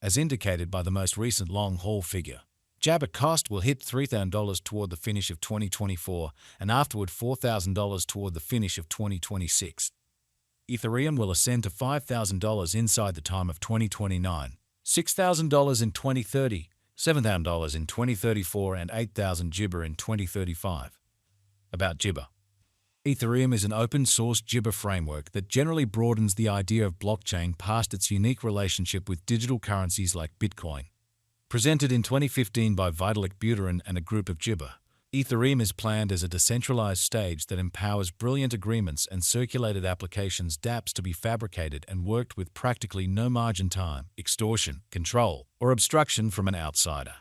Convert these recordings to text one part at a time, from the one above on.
as indicated by the most recent long-haul figure. Jabber cost will hit $3,000 toward the finish of 2024 and afterward $4,000 toward the finish of 2026. Ethereum will ascend to $5,000 inside the time of 2029, $6,000 in 2030, $7,000 in 2034, and 8,000 Jibber in 2035. About Jibber. Ethereum is an open-source Jibber framework that generally broadens the idea of blockchain past its unique relationship with digital currencies like Bitcoin. Presented in 2015 by Vitalik Buterin and a group of Jibber, Ethereum is planned as a decentralized stage that empowers brilliant agreements and circulated applications dApps to be fabricated and worked with practically no margin time, extortion, control, or obstruction from an outsider.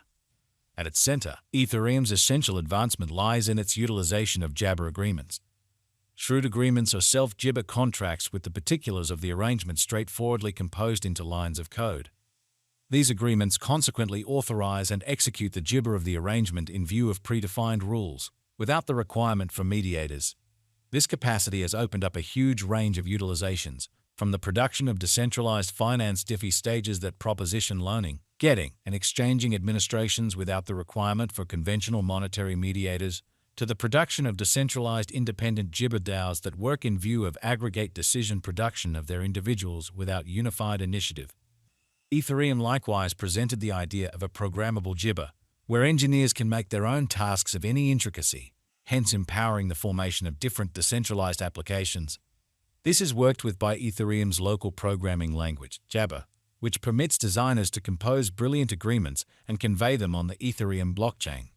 At its center, Ethereum's essential advancement lies in its utilization of Jabber agreements. Shrewd agreements are self-Jibber contracts with the particulars of the arrangement straightforwardly composed into lines of code. These agreements consequently authorize and execute the Jibber of the arrangement in view of predefined rules, without the requirement for mediators. This capacity has opened up a huge range of utilizations, from the production of decentralized finance diffy stages that proposition loaning, getting, and exchanging administrations without the requirement for conventional monetary mediators, to the production of decentralized independent Jibber DAOs that work in view of aggregate decision production of their individuals without unified initiative. Ethereum likewise presented the idea of a programmable Jibber, where engineers can make their own tasks of any intricacy, hence empowering the formation of different decentralized applications. This is worked with by Ethereum's local programming language, Jabber, which permits designers to compose brilliant agreements and convey them on the Ethereum blockchain.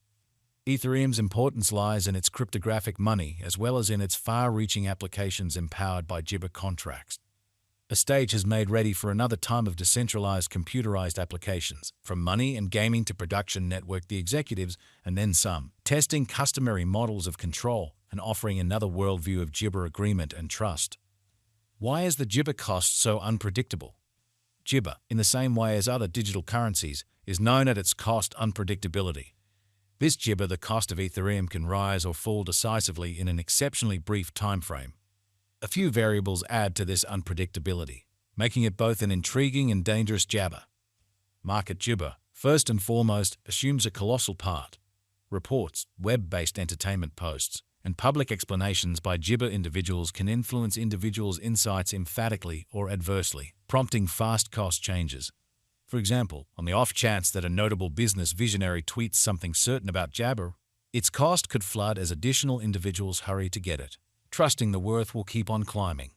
Ethereum's importance lies in its cryptographic money as well as in its far-reaching applications empowered by Jibber contracts. A stage has made ready for another time of decentralized computerized applications, from money and gaming to production network the executives, and then some, testing customary models of control and offering another worldview of Jibber agreement and trust. Why is the Jibber cost so unpredictable? Jibber, in the same way as other digital currencies, is known at its cost unpredictability. This Jibber, the cost of Ethereum, can rise or fall decisively in an exceptionally brief time frame. A few variables add to this unpredictability, making it both an intriguing and dangerous Jabber. Market Jibber, first and foremost, assumes a colossal part. Reports, web-based entertainment posts, and public explanations by Jibber individuals can influence individuals' insights emphatically or adversely, prompting fast cost changes. For example, on the off chance that a notable business visionary tweets something certain about Jabber, its cost could flood as additional individuals hurry to get it, trusting the worth will keep on climbing.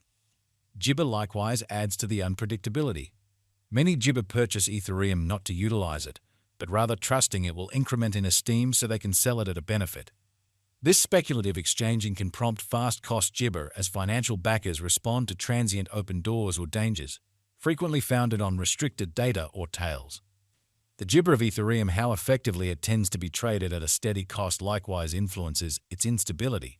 Jibber likewise adds to the unpredictability. Many Jibber purchase Ethereum not to utilize it, but rather trusting it will increment in esteem so they can sell it at a benefit. This speculative exchanging can prompt fast cost Jibber as financial backers respond to transient open doors or dangers, frequently founded on restricted data or tails. The Jibber of Ethereum, how effectively it tends to be traded at a steady cost, likewise influences its instability.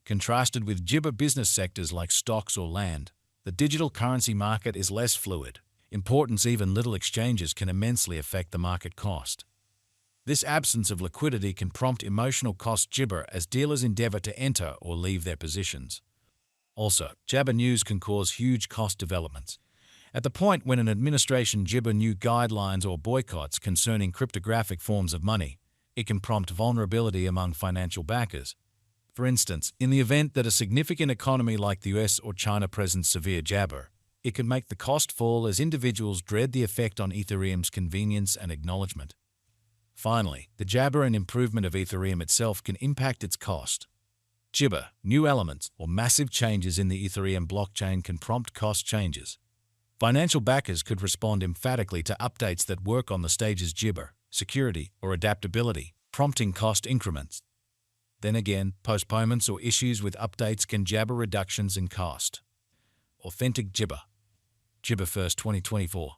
Contrasted with Jibber business sectors like stocks or land, the digital currency market is less fluid. Importance, even little exchanges can immensely affect the market cost. This absence of liquidity can prompt emotional cost Jibber as dealers endeavor to enter or leave their positions. Also, Jabber news can cause huge cost developments. At the point when an administration Jibber new guidelines or boycotts concerning cryptographic forms of money, it can prompt vulnerability among financial backers. For instance, in the event that a significant economy like the US or China presents severe Jabber, it can make the cost fall as individuals dread the effect on Ethereum's convenience and acknowledgement. Finally, the Jabber and improvement of Ethereum itself can impact its cost. Jibber, new elements, or massive changes in the Ethereum blockchain can prompt cost changes. Financial backers could respond emphatically to updates that work on the stage's Jibber, security, or adaptability, prompting cost increments. Then again, postponements or issues with updates can Jabber reductions in cost. Authentic Jibber. Jibber first 2024.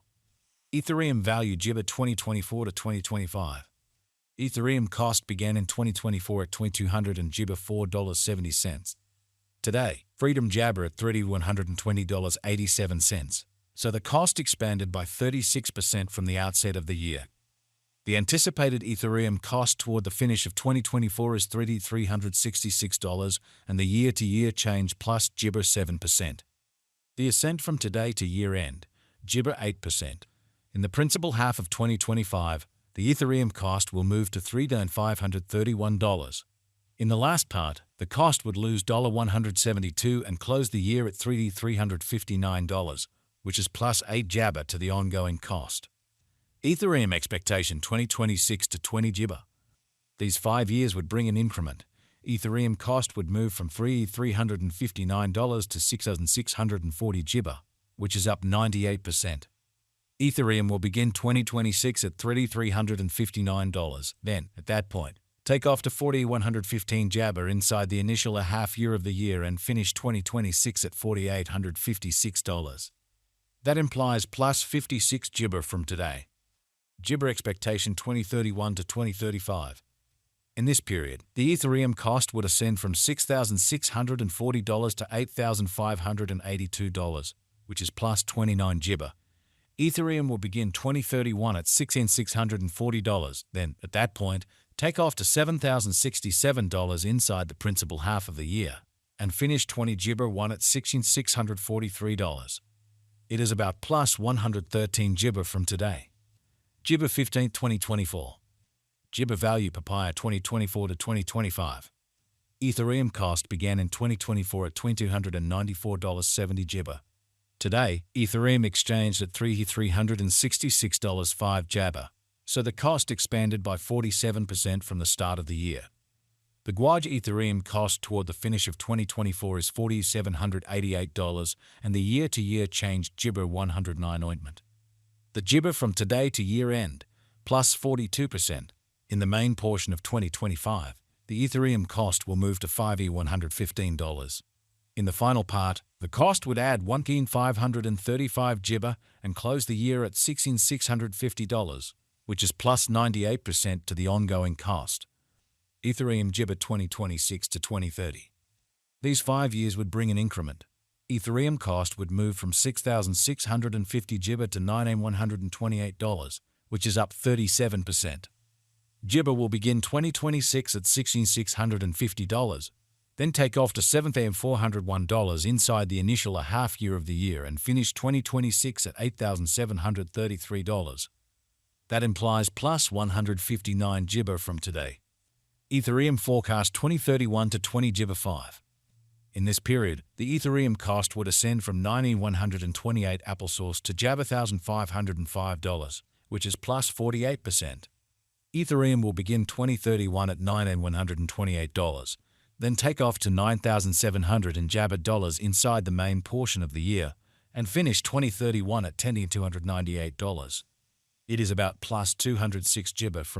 Ethereum value Jibber 2024 to 2025. Ethereum cost began in 2024 at $2,200 and Jibber $4.70. Today, Freedom Jabber at $3,120.87. So the cost expanded by 36% from the outset of the year. The anticipated Ethereum cost toward the finish of 2024 is $3,366 and the year-to-year change plus Jibber 7%. The ascent from today to year-end, Jibber 8%. In the principal half of 2025, the Ethereum cost will move to $3,531. In the last part, the cost would lose $172 and close the year at $3,359, which is plus 8 Jabber to the ongoing cost. Ethereum expectation 2026 to 20 Jibber. These 5 years would bring an increment. Ethereum cost would move from $3,359 to $6,640 Jibber, which is up 98%. Ethereum will begin 2026 at $3,359. Then, at that point, take off to $4,115 Jabber inside the initial half year of the year and finish 2026 at $4,856. That implies plus 56 Jibber from today. Jibber expectation 2031 to 2035. In this period, the Ethereum cost would ascend from $6,640 to $8,582, which is plus 29 Jibber. Ethereum will begin 2031 at $6,640. Then, at that point, take off to $7,067 inside the principal half of the year and finish 20 Jibber 1 at $6,643. It is about plus 113 Jibber from today. Jibber 15, 2024. Jibber value papaya 2024 to 2025. Ethereum cost began in 2024 at $294.70 Jibber. Today, Ethereum exchanged at $366.5 Jabber, so the cost expanded by 47% from the start of the year. The Guaj Ethereum cost toward the finish of 2024 is $4,788, and the year-to-year change Jibber 109 ointment. The Jibber from today to year-end, plus 42%. In the main portion of 2025, the Ethereum cost will move to $5,115. In the final part, the cost would add $1,535 Jibber and close the year at $6,650, which is plus 98% to the ongoing cost. Ethereum Jibber 2026 to 2030. These 5 years would bring an increment. Ethereum cost would move from $6,650 Jibber to $9,128, which is up 37%. Jibber will begin 2026 at $6,650, then take off to $7,401 inside the initial half year of the year and finish 2026 at $8,733. That implies plus 159 Jibber from today. Ethereum forecast 2031 to 20 Jibber 5. In this period, the Ethereum cost would ascend from $9,128 applesauce to Jabber $1,505, which is plus 48%. Ethereum will begin 2031 at $9,128, then take off to $9,700 in Jabber dollars inside the main portion of the year, and finish 2031 at $10,298. It is about plus 206 Jibber from